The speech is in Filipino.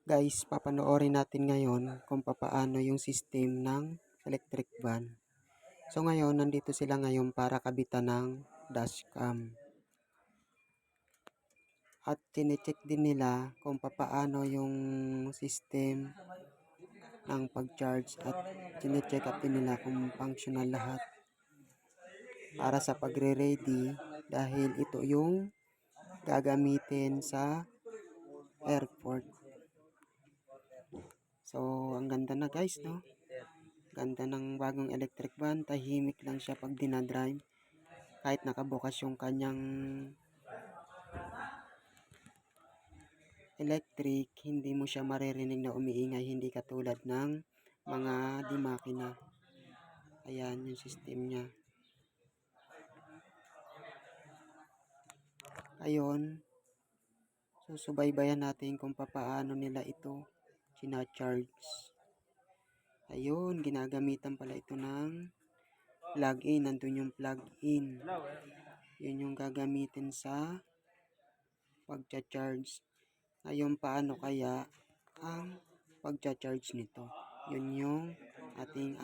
Guys, papanoorin natin ngayon kung papaano yung system ng electric van. So ngayon, nandito sila ngayon para kabitan ng dashcam. At chinecheck din nila kung papaano yung system ng pag-charge at chinecheck up din nila kung functional lahat para sa pagre-ready dahil ito yung gagamitin sa airport. So, ang ganda na guys, no? Ganda ng bagong electric van. Tahimik lang siya pag dinadrive. Kahit nakabukas yung kanyang electric, hindi mo siya maririnig na umiingay. Hindi katulad ng mga di makina. Ayan yung system niya. Ayun. Susubaybayan natin kung papaano nila ito sina-charge. Ayun, ginagamitan pala ito ng plug-in. Nandun yung plug-in. Yun yung gagamitin sa pagcha-charge. Ngayon, paano kaya ang pagcha-charge nito? Yun yung ating